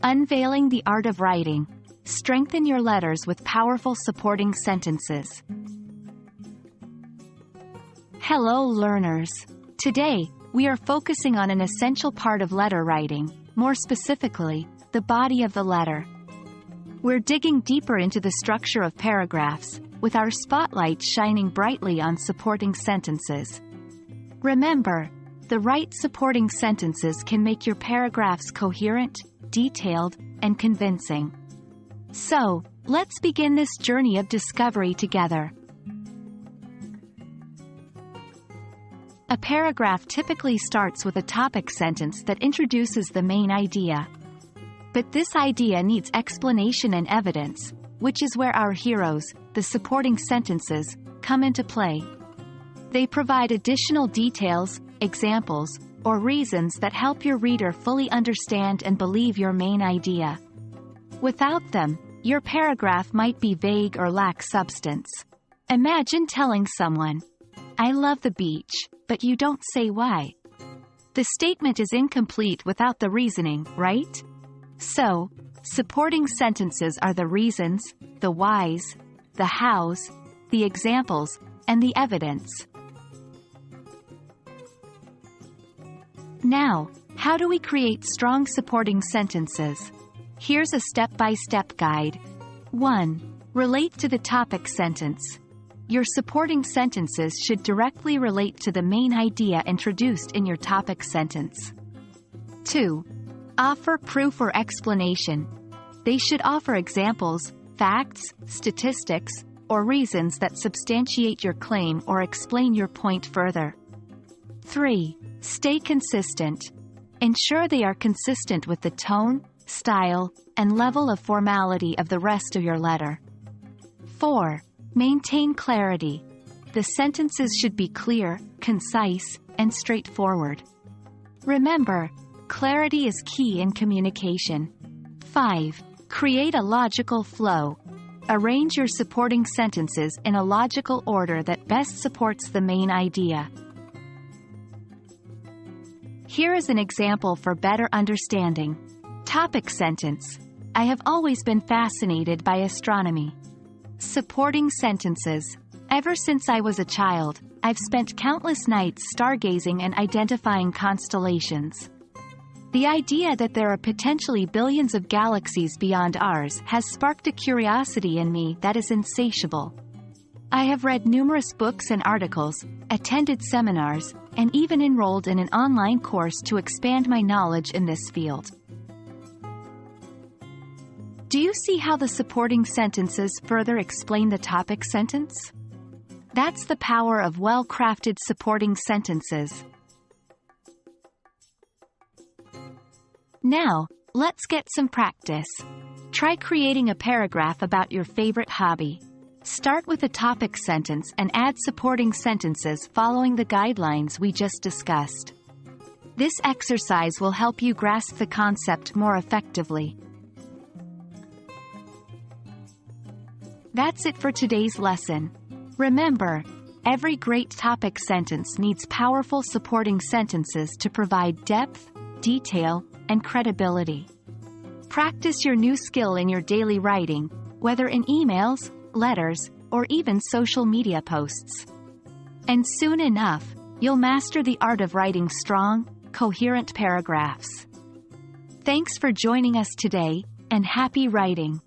Unveiling the art of writing. Strengthen your letters with powerful supporting sentences. Hello, learners. Today, we are focusing on an essential part of letter writing, more specifically, the body of the letter. We're digging deeper into the structure of paragraphs, with our spotlight shining brightly on supporting sentences. Remember, the right supporting sentences can make your paragraphs coherent, detailed, and convincing. So, let's begin this journey of discovery together. A paragraph typically starts with a topic sentence that introduces the main idea. But this idea needs explanation and evidence, which is where our heroes, the supporting sentences, come into play. They provide additional details, examples, or reasons that help your reader fully understand and believe your main idea. Without them, your paragraph might be vague or lack substance. Imagine telling someone, "I love the beach," but you don't say why. The statement is incomplete without the reasoning, right? So, supporting sentences are the reasons, the whys, the hows, the examples, and the evidence. Now, how do we create strong supporting sentences? Here's a step-by-step guide. 1. Relate to the topic sentence. Your supporting sentences should directly relate to the main idea introduced in your topic sentence. 2. Offer proof or explanation. They should offer examples, facts, statistics, or reasons that substantiate your claim or explain your point further. 3. Stay consistent. Ensure they are consistent with the tone, style, and level of formality of the rest of your letter. 4. Maintain clarity. The sentences should be clear, concise, and straightforward. Remember, clarity is key in communication. 5. Create a logical flow. Arrange your supporting sentences in a logical order that best supports the main idea. Here is an example for better understanding. Topic sentence. I have always been fascinated by astronomy. Supporting sentences. Ever since I was a child, I've spent countless nights stargazing and identifying constellations. The idea that there are potentially billions of galaxies beyond ours has sparked a curiosity in me that is insatiable. I have read numerous books and articles, attended seminars, and even enrolled in an online course to expand my knowledge in this field. Do you see how the supporting sentences further explain the topic sentence? That's the power of well-crafted supporting sentences. Now, let's get some practice. Try creating a paragraph about your favorite hobby. Start with a topic sentence and add supporting sentences following the guidelines we just discussed. This exercise will help you grasp the concept more effectively. That's it for today's lesson. Remember, every great topic sentence needs powerful supporting sentences to provide depth, detail, and credibility. Practice your new skill in your daily writing, whether in emails, letters, or even social media posts. And soon enough, you'll master the art of writing strong, coherent paragraphs. Thanks for joining us today, and happy writing!